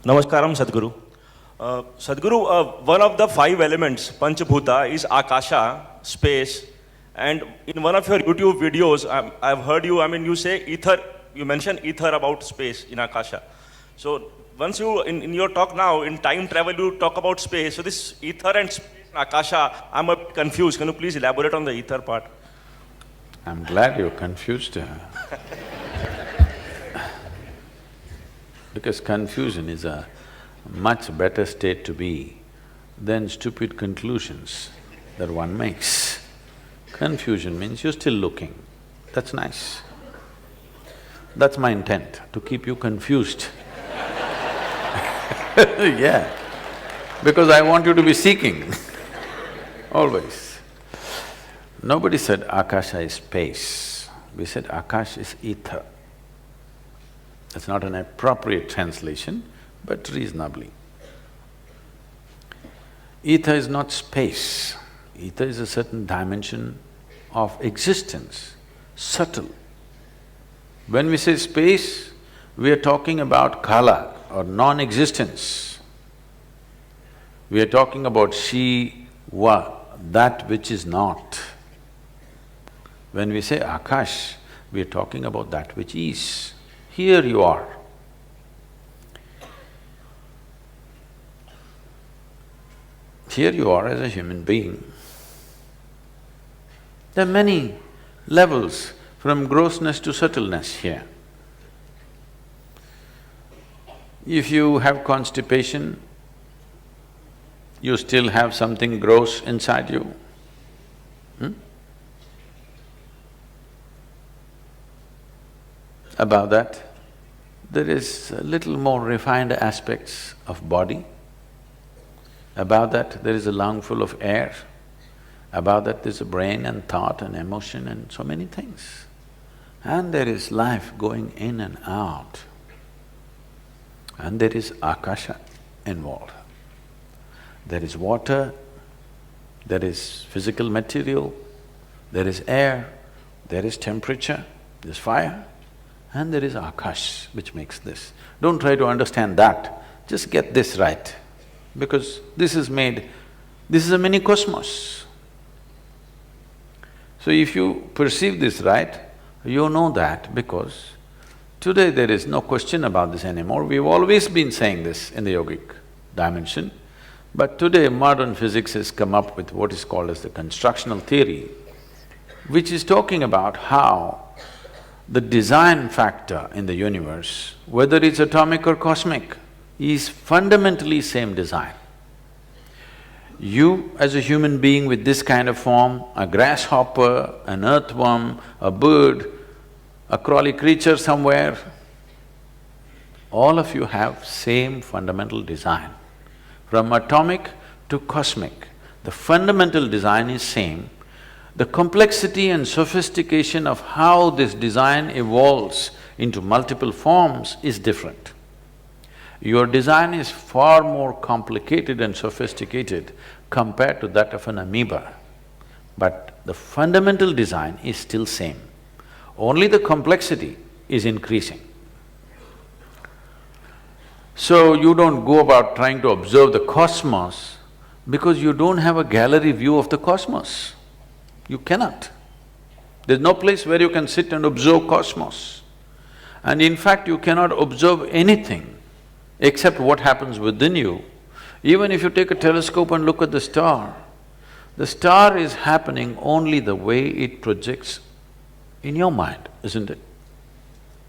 Namaskaram, Sadhguru. Sadhguru, one of the five elements, Panchabhuta, is Akasha, space. And in one of your YouTube videos, I've heard you, you say ether, you mention ether about space in Akasha. So once you, in your talk now, in time travel, you talk about space. So this ether and space in Akasha, I'm a bit confused. Can you please elaborate on the ether part? I'm glad you're confused. Because confusion is a much better state to be than stupid conclusions that one makes. Confusion means you're still looking, that's nice. That's my intent, to keep you confused. Yeah, because I want you to be seeking, always. Nobody said Akasha is space, we said Akasha is ether. That's not an appropriate translation, but reasonably. Ether is not space, ether is a certain dimension of existence, subtle. When we say space, we are talking about kala or non-existence. We are talking about Shiva, that which is not. When we say Akash, we are talking about that which is. Here you are. Here you are as a human being. There are many levels from grossness to subtleness here. If you have constipation, you still have something gross inside you. Above that, there is a little more refined aspects of body. Above that, there is a lung full of air. Above that, there's a brain and thought and emotion and so many things. And there is life going in and out. And there is Akasha involved. There is water, there is physical material, there is air, there is temperature, there's fire, and there is Akash which makes this. Don't try to understand that, just get this right, because this is a mini cosmos. So if you perceive this right, you know that because today there is no question about this anymore. We've always been saying this in the yogic dimension, but today modern physics has come up with what is called as the constructional theory, which is talking about how the design factor in the universe, whether it's atomic or cosmic, is fundamentally same design. You as a human being with this kind of form, a grasshopper, an earthworm, a bird, a crawly creature somewhere, all of you have same fundamental design. From atomic to cosmic, the fundamental design is same. The complexity and sophistication of how this design evolves into multiple forms is different. Your design is far more complicated and sophisticated compared to that of an amoeba, but the fundamental design is still same. Only the complexity is increasing. So you don't go about trying to observe the cosmos because you don't have a gallery view of the cosmos. You cannot. There's no place where you can sit and observe cosmos. And in fact, you cannot observe anything except what happens within you. Even if you take a telescope and look at the star is happening only the way it projects in your mind, isn't it?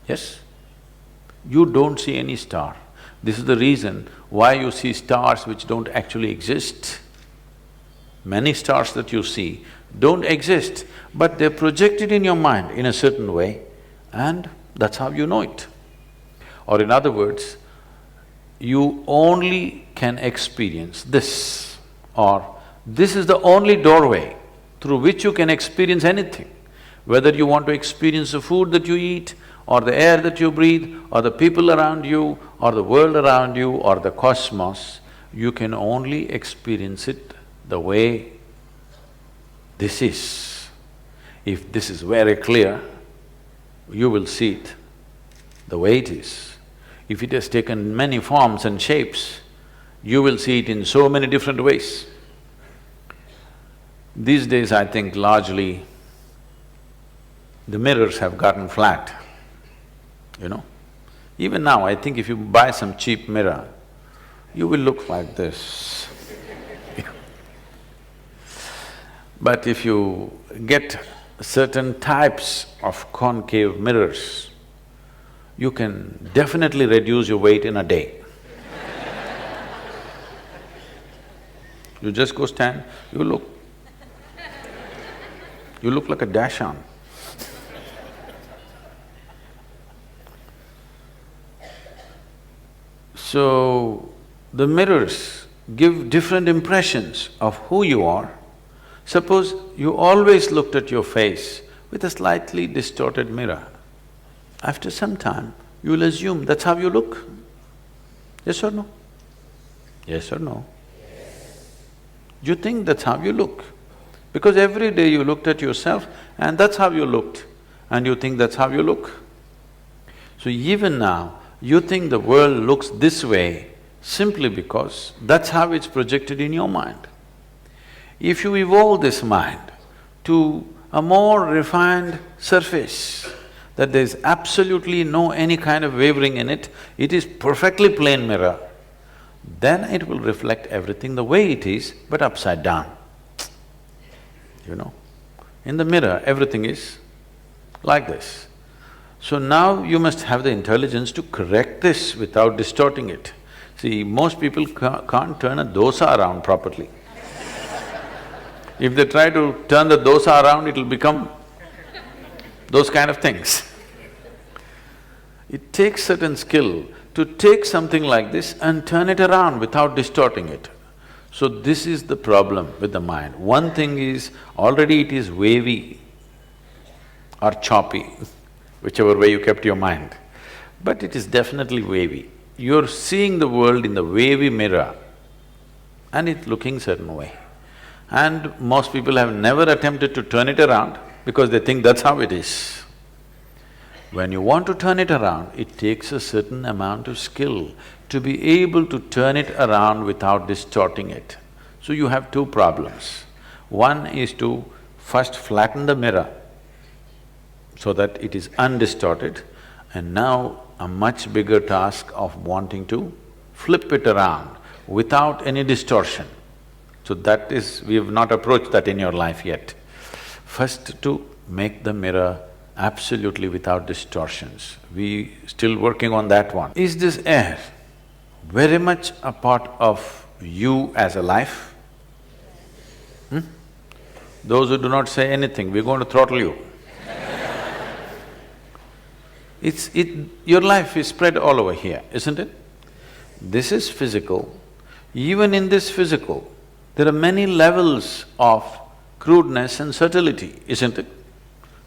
Yes? You don't see any star. This is the reason why you see stars which don't actually exist. Many stars that you see don't exist, but they're projected in your mind in a certain way and that's how you know it. Or in other words, you only can experience this, or this is the only doorway through which you can experience anything. Whether you want to experience the food that you eat, or the air that you breathe, or the people around you, or the world around you, or the cosmos, you can only experience it the way this is. If this is very clear, you will see it the way it is. If it has taken many forms and shapes, you will see it in so many different ways. These days, I think largely the mirrors have gotten flat, you know. Even now, I think if you buy some cheap mirror, you will look like this. But if you get certain types of concave mirrors, you can definitely reduce your weight in a day. You just go stand, you look like a dash-on. So, the mirrors give different impressions of who you are. Suppose you always looked at your face with a slightly distorted mirror. After some time, you will assume that's how you look. Yes or no? Yes or no? You think that's how you look. Because every day you looked at yourself and that's how you looked, and you think that's how you look. So even now, you think the world looks this way simply because that's how it's projected in your mind. If you evolve this mind to a more refined surface, that there's absolutely no any kind of wavering in it, it is perfectly plain mirror, then it will reflect everything the way it is, but upside down. You know, in the mirror, everything is like this. So now you must have the intelligence to correct this without distorting it. See, most people can't turn a dosa around properly. If they try to turn the dosa around, it'll become those kind of things. It takes certain skill to take something like this and turn it around without distorting it. So this is the problem with the mind. One thing is, already it is wavy or choppy, whichever way you kept your mind, but it is definitely wavy. You're seeing the world in the wavy mirror and it's looking certain way. And most people have never attempted to turn it around because they think that's how it is. When you want to turn it around, it takes a certain amount of skill to be able to turn it around without distorting it. So you have two problems. One is to first flatten the mirror so that it is undistorted, and now a much bigger task of wanting to flip it around without any distortion. So that is… we have not approached that in your life yet. First to make the mirror absolutely without distortions. We still working on that one. Is this air very much a part of you as a life? Those who do not say anything, we're going to throttle you. Your life is spread all over here, isn't it? This is physical. Even in this physical, there are many levels of crudeness and subtlety, isn't it?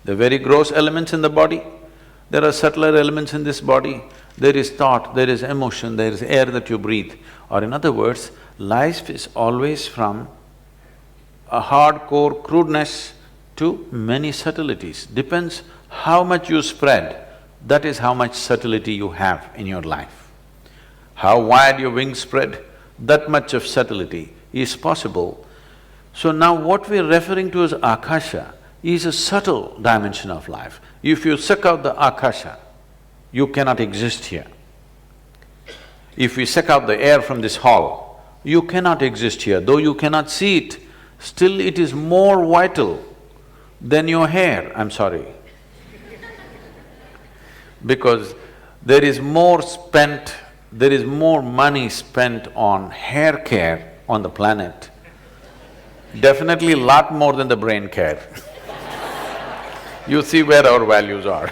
There are very gross elements in the body, there are subtler elements in this body, there is thought, there is emotion, there is air that you breathe. Or in other words, life is always from a hardcore crudeness to many subtleties. Depends how much you spread, that is how much subtlety you have in your life. How wide your wings spread, that much of subtlety is possible. So now what we're referring to as Akasha is a subtle dimension of life. If you suck out the Akasha, you cannot exist here. If we suck out the air from this hall, you cannot exist here. Though you cannot see it, still it is more vital than your hair, I'm sorry. Because there is more money spent on hair care on the planet, definitely a lot more than the brain care. You see where our values are.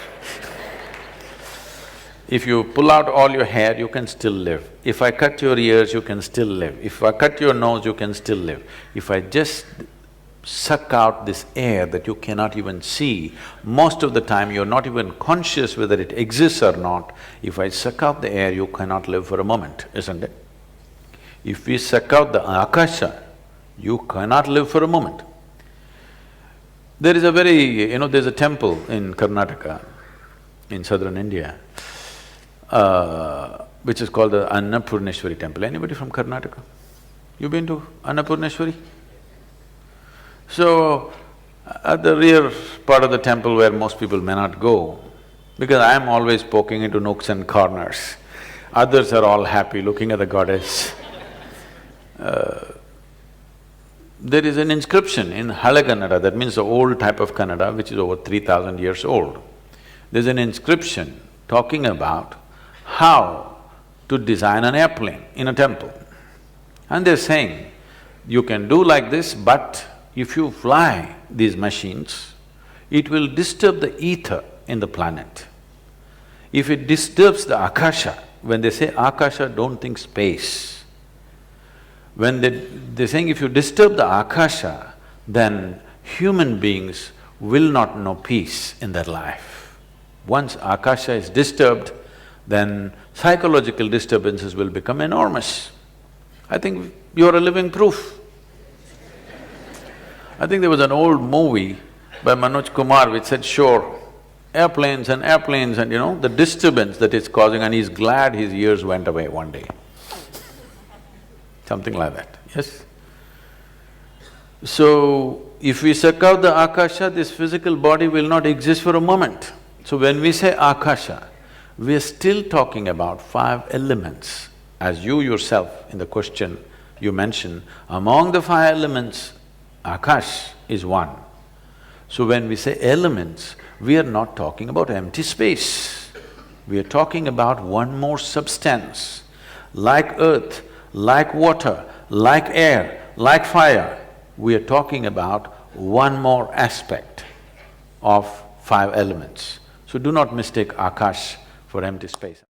If you pull out all your hair, you can still live. If I cut your ears, you can still live. If I cut your nose, you can still live. If I just suck out this air that you cannot even see, most of the time you're not even conscious whether it exists or not. If I suck out the air, you cannot live for a moment, isn't it? If we suck out the Akasha, you cannot live for a moment. There is a there's a temple in Karnataka, in southern India. which is called the Annapurneshwari temple. Anybody from Karnataka? You been to Annapurneshwari? So, at the rear part of the temple where most people may not go, because I am always poking into nooks and corners, others are all happy looking at the goddess. There is an inscription in Hale Kannada, that means the old type of Kannada, which is over 3,000 years old. There's an inscription talking about how to design an airplane in a temple. And they're saying, you can do like this, but if you fly these machines, it will disturb the ether in the planet. If it disturbs the Akasha, when they say Akasha, don't think space. When they're saying if you disturb the Akasha, then human beings will not know peace in their life. Once Akasha is disturbed, then psychological disturbances will become enormous. I think you're a living proof. I think there was an old movie by Manoj Kumar which said, sure, airplanes and the disturbance that it's causing, and he's glad his ears went away one day. Something like that, yes? So, if we suck out the Akasha, this physical body will not exist for a moment. So when we say Akasha, we are still talking about 5 elements. As you yourself in the question you mentioned, among the 5 elements, Akash is one. So when we say elements, we are not talking about empty space. We are talking about one more substance, like earth, like water, like air, like fire. We are talking about one more aspect of 5 elements. So do not mistake Akash for empty space.